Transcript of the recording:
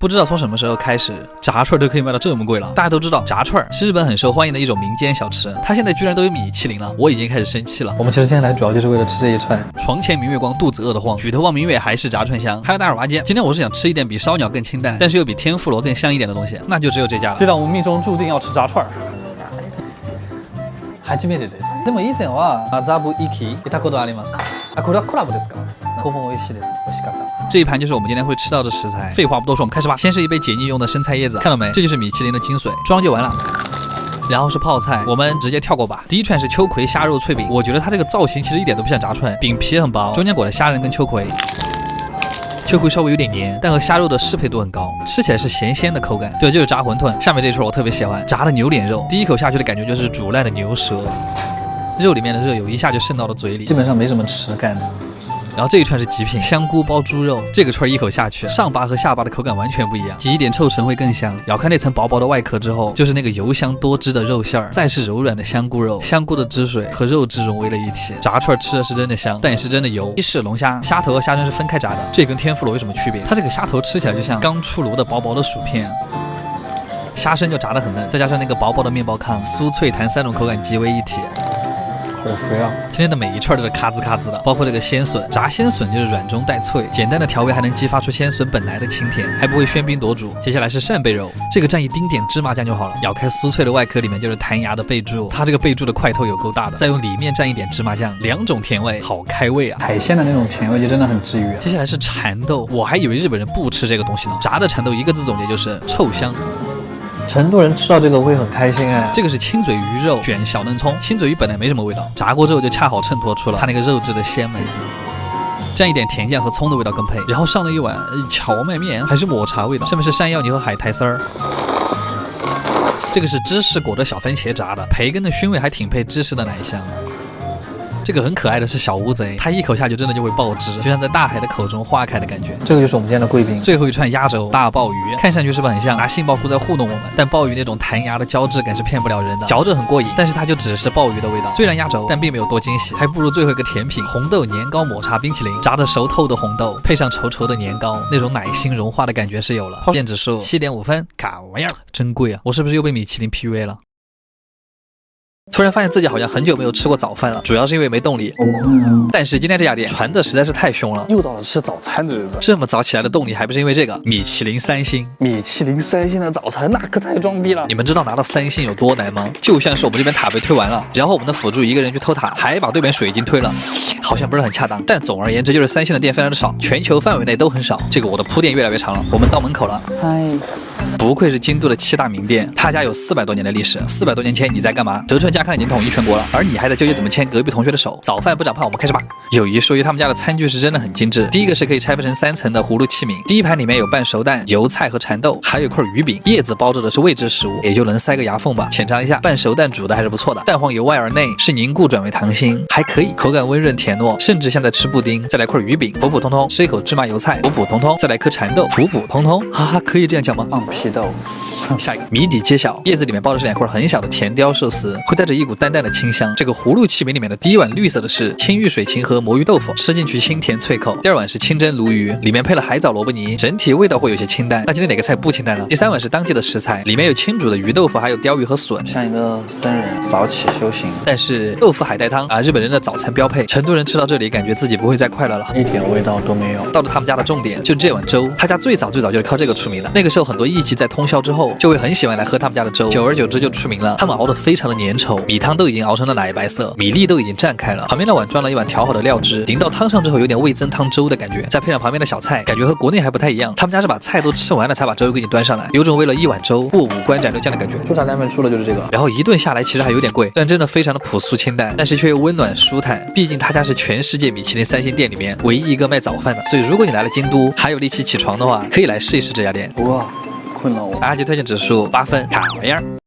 不知道从什么时候开始，炸串都可以卖到这么贵了。大家都知道，炸串是日本很受欢迎的一种民间小吃，它现在居然都有米其林了，我已经开始生气了。我们其实今天来主要就是为了吃这一串。床前明月光，肚子饿得慌，举头望明月还是炸串香。嗨，大家好，今天我是想吃一点比烧鸟更清淡，但是又比天妇罗更香一点的东西，那就只有这家了。这让我们命中注定要吃炸串。初めてです。でも以前は麻布一期いたことあります。これはコラボですか？ここも美味しいです。美味しかった。这一盘就是我们今天会吃到的食材。废话不多说，我们开始吧。先是一杯解腻用的生菜叶子，看到没？这就是米其林的精髓，装就完了。然后是泡菜，我们直接跳过吧。第一串是秋葵虾肉脆饼，我觉得它这个造型其实一点都不像炸串，饼皮很薄，中间裹了虾仁跟秋葵。秋葵稍微有点黏，但和虾肉的适配度很高，吃起来是咸鲜的口感。对，就是炸馄饨。下面这串我特别喜欢，炸的牛脸肉，第一口下去的感觉就是煮烂的牛舌，肉里面的热油一下就渗到了嘴里，基本上没什么吃感的。然后这一串是极品香菇包猪肉，这个串一口下去，上巴和下巴的口感完全不一样，挤一点臭橙会更香。咬开那层薄薄的外壳之后，就是那个油香多汁的肉馅儿，再是柔软的香菇肉，香菇的汁水和肉汁融为了一体。炸串吃的是真的香，但也是真的油。一是龙虾，虾头和虾胗是分开炸的，这跟天妇罗有什么区别？它这个虾头吃起来就像刚出炉的薄薄的薯片，虾身就炸得很嫩，再加上那个薄薄的面包糠，酥脆弹三种口感集为一体。好肥啊！今天的每一串都是咔吱咔吱的，包括这个鲜笋，炸鲜笋就是软中带脆，简单的调味还能激发出鲜笋本来的清甜，还不会喧宾夺主。接下来是扇贝肉，这个蘸一丁点芝麻酱就好了。咬开酥脆的外壳，里面就是弹牙的贝柱，它这个贝柱的块头有够大的，再用里面蘸一点芝麻酱，两种甜味，好开胃啊！海鲜的那种甜味就真的很治愈啊。接下来是蚕豆，我还以为日本人不吃这个东西呢。炸的蚕豆一个字总结就是臭香。成都人吃到这个会很开心哎。这个是亲嘴鱼肉卷小嫩葱，亲嘴鱼本来没什么味道，炸过之后就恰好衬托出了它那个肉质的鲜美。蘸一点甜酱和葱的味道更配，然后上了一碗荞麦面，还是抹茶味道，上面是山药泥和海苔丝儿。这个是芝士裹的小番茄炸的，培根的熏味还挺配芝士的奶香。这个很可爱的是小乌贼，它一口下去真的就会爆汁，就像在大海的口中化开的感觉。这个就是我们今天的贵宾。最后一串压轴大鲍鱼，看上去是不是很像拿杏鲍菇在糊弄我们？但鲍鱼那种弹牙的胶质感是骗不了人的，嚼着很过瘾，但是它就只是鲍鱼的味道。虽然压轴，但并没有多惊喜，还不如最后一个甜品红豆年糕抹茶冰淇淋，炸得熟透的红豆配上稠稠的年糕，那种奶心融化的感觉是有了。泡面指数7.5分，卡玩意儿真贵啊！我是不是又被米其林 PUA 了？突然发现自己好像很久没有吃过早饭了，主要是因为没动力。但是今天这家店传的实在是太凶了，又到了吃早餐的日子。这么早起来的动力还不是因为这个米其林3星。米其林3星的早餐那可太装逼了。你们知道拿到3星有多难吗？就像是我们这边塔被推完了，然后我们的辅助一个人去偷塔，还把对面水已经推了，好像不是很恰当。但总而言之就是3星的店非常的少，全球范围内都很少。这个我的铺垫越来越长了，我们到门口了。嗨。不愧是京都的7大名店，他家有400多年的历史。400多年前你在干嘛？德川家康已经统一全国了，而你还在纠结怎么牵隔壁同学的手。早饭不长胖，我们开始吧。有一说一，他们家的餐具是真的很精致。第一个是可以拆分成3层的葫芦器皿，第一盘里面有半熟蛋、油菜和蚕豆，还有一块鱼饼，叶子包着的是未知食物，也就能塞个牙缝吧。浅尝一下，半熟蛋煮的还是不错的，蛋黄由外而内是凝固转为溏心，还可以，口感温润甜糯，甚至像在吃布丁。再来块鱼饼，普普通通；吃一口芝麻油菜，普普通通；再来颗蚕豆，普普通通。哈哈，可以这样讲吗？放屁豆。下一个谜底揭晓，叶子里面包的是2块很小的甜鲷寿司，会带着一股淡淡的清香。这个葫芦器皿里面的第一碗绿色的是青玉水芹和魔芋豆腐，吃进去清甜脆口。第二碗是清蒸鲈鱼，里面配了海藻萝卜泥，整体味道会有些清淡。那今天哪个菜不清淡呢？第3碗是当季的食材，里面有清煮的鱼豆腐，还有鲷鱼和笋。像一个僧人早起修行。但是豆腐海带汤啊，日本人的早餐标配，成都人吃到这里感觉自己不会再快乐了，一点味道都没有。到了他们家的重点，就这碗粥，他家最早就是靠这个出名的。那个时候很多艺妓在通宵之后就会很喜欢来喝他们家的粥，久而久之就出名了。他们熬得非常的粘稠，米汤都已经熬成了奶白色，米粒都已经绽开了。旁边的碗装了一碗调好的料汁，淋到汤上之后有点味增汤粥的感觉，再配上旁边的小菜，感觉和国内还不太一样。他们家是把菜都吃完了才把粥给你端上来，有种为了一碗粥过5关斩六将的感觉。出产凉粉出了就是这个，然后一顿下来其实还有点贵，但真的非常的朴素清淡，但是却又温暖舒坦。毕竟他家是全世界米其林3星店里面唯一一个卖早饭的，所以如果你来了京都还有力气起床的话，可以来试一试这家店。哇，困了我。阿吉推荐指数8分，卡玩意儿。